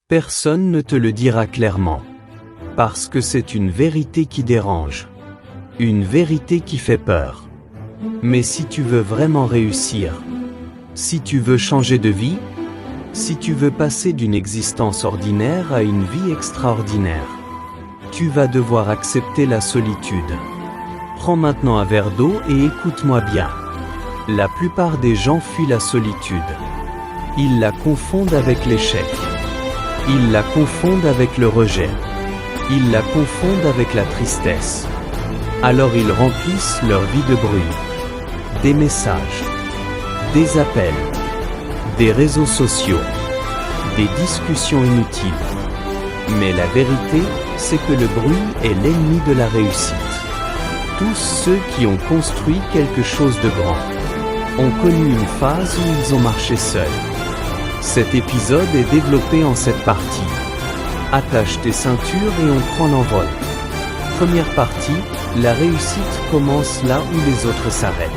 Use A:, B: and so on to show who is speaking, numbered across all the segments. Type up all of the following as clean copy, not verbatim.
A: Personne ne te le dira clairement. Parce que c'est une vérité qui dérange. Une vérité qui fait peur. Mais si tu veux vraiment réussir, si tu veux changer de vie, si tu veux passer d'une existence ordinaire à une vie extraordinaire, tu vas devoir accepter la solitude. Prends maintenant un verre d'eau et écoute-moi bien. La plupart des gens fuient la solitude. Ils la confondent avec l'échec. Ils la confondent avec le rejet. Ils la confondent avec la tristesse. Alors ils remplissent leur vie de bruit. Des messages, des appels, des réseaux sociaux, des discussions inutiles. Mais la vérité, c'est que le bruit est l'ennemi de la réussite. Tous ceux qui ont construit quelque chose de grand ont connu une phase où ils ont marché seuls. Cet épisode est développé en cette partie. Attache tes ceintures et on prend l'envol. Première partie, la réussite commence là où les autres s'arrêtent.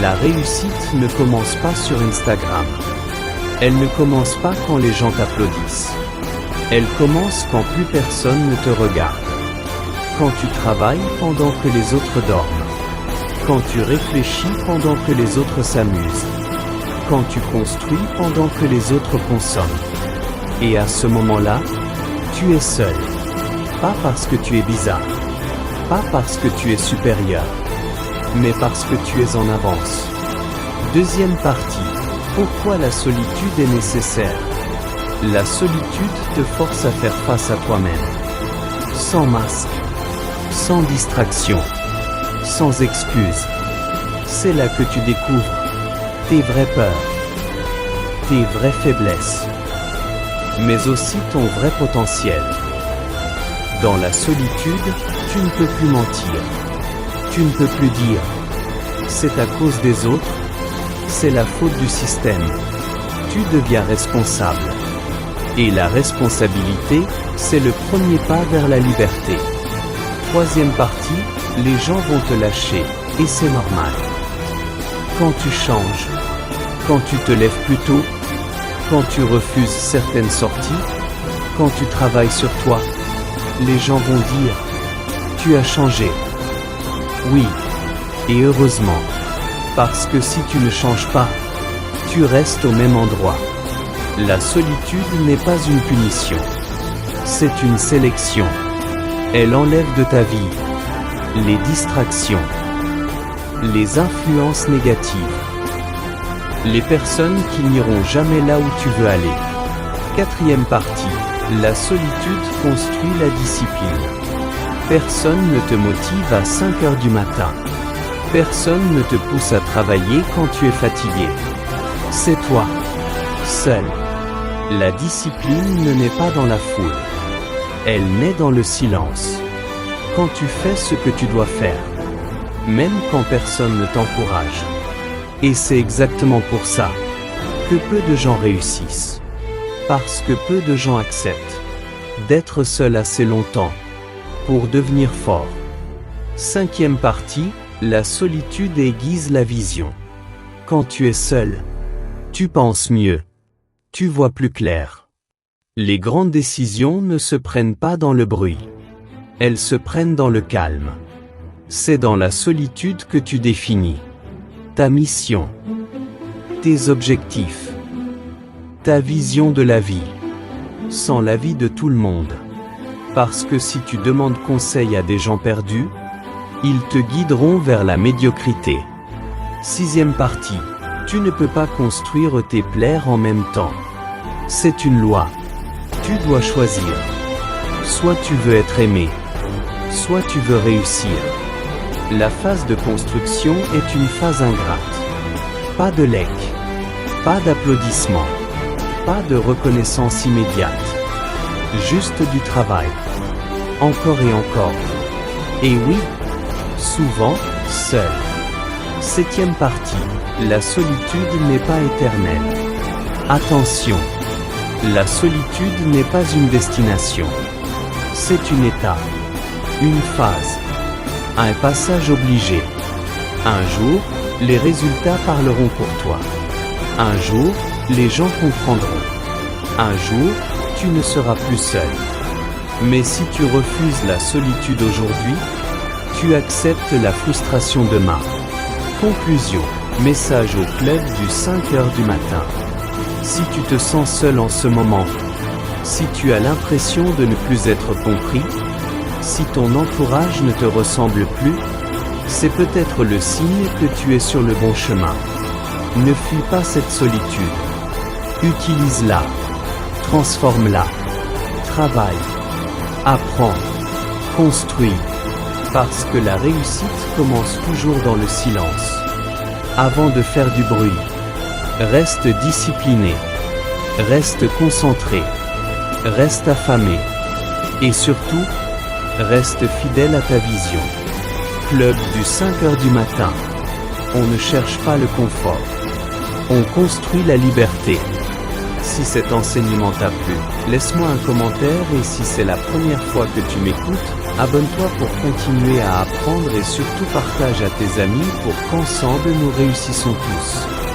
A: La réussite ne commence pas sur Instagram. Elle ne commence pas quand les gens t'applaudissent. Elle commence quand plus personne ne te regarde. Quand tu travailles pendant que les autres dorment. Quand tu réfléchis pendant que les autres s'amusent. Quand tu construis pendant que les autres consomment. Et à ce moment-là, tu es seul. Pas parce que tu es bizarre. Pas parce que tu es supérieur. Mais parce que tu es en avance. Deuxième partie. Pourquoi la solitude est nécessaire? La solitude te force à faire face à toi-même. Sans masque. Sans distraction. Sans excuse. C'est là que tu découvres tes vraies peurs. Tes vraies faiblesses. Mais aussi ton vrai potentiel. Dans la solitude, tu ne peux plus mentir. Tu ne peux plus dire « c'est à cause des autres », c'est la faute du système. Tu deviens responsable. Et la responsabilité, c'est le premier pas vers la liberté. Troisième partie, les gens vont te lâcher, et c'est normal. Quand tu changes, quand tu te lèves plus tôt, quand tu refuses certaines sorties, quand tu travailles sur toi, les gens vont dire « tu as changé ». Oui, et heureusement, parce que si tu ne changes pas, tu restes au même endroit. La solitude n'est pas une punition, c'est une sélection. Elle enlève de ta vie les distractions, les influences négatives, les personnes qui n'iront jamais là où tu veux aller. Quatrième partie, la solitude construit la discipline. Personne ne te motive à 5 heures du matin. Personne ne te pousse à travailler quand tu es fatigué. C'est toi, seul. La discipline ne naît pas dans la foule. Elle naît dans le silence. Quand tu fais ce que tu dois faire. Même quand personne ne t'encourage. Et c'est exactement pour ça que peu de gens réussissent. Parce que peu de gens acceptent d'être seuls assez longtemps pour devenir forts. Cinquième partie, la solitude aiguise la vision. Quand tu es seul, tu penses mieux. Tu vois plus clair. Les grandes décisions ne se prennent pas dans le bruit. Elles se prennent dans le calme. C'est dans la solitude que tu définis ta mission, tes objectifs, ta vision de la vie, sans l'avis de tout le monde. Parce que si tu demandes conseil à des gens perdus, ils te guideront vers la médiocrité. Sixième partie, tu ne peux pas construire tes plaies en même temps. C'est une loi. Tu dois choisir. Soit tu veux être aimé, soit tu veux réussir. La phase de construction est une phase ingrate. Pas de like, pas d'applaudissements, pas de reconnaissance immédiate. Juste du travail. Encore et encore. Et oui, souvent, seul. Septième partie, la solitude n'est pas éternelle. Attention, la solitude n'est pas une destination. C'est une étape, une phase, un passage obligé. Un jour, les résultats parleront pour toi. Un jour, les gens comprendront. Un jour, tu ne seras plus seul. Mais si tu refuses la solitude aujourd'hui, tu acceptes la frustration demain. Conclusion. Message au club du 5h du matin. Si tu te sens seul en ce moment, si tu as l'impression de ne plus être compris, si ton entourage ne te ressemble plus, c'est peut-être le signe que tu es sur le bon chemin. Ne fuis pas cette solitude. Utilise-la. Transforme-la. Travaille. Apprends. Construis. Parce que la réussite commence toujours dans le silence. Avant de faire du bruit, reste discipliné. Reste concentré. Reste affamé. Et surtout, reste fidèle à ta vision. Club du 5h du matin. On ne cherche pas le confort. On construit la liberté. Si cet enseignement t'a plu, laisse-moi un commentaire et si c'est la première fois que tu m'écoutes, abonne-toi pour continuer à apprendre et surtout partage à tes amis pour qu'ensemble nous réussissons tous.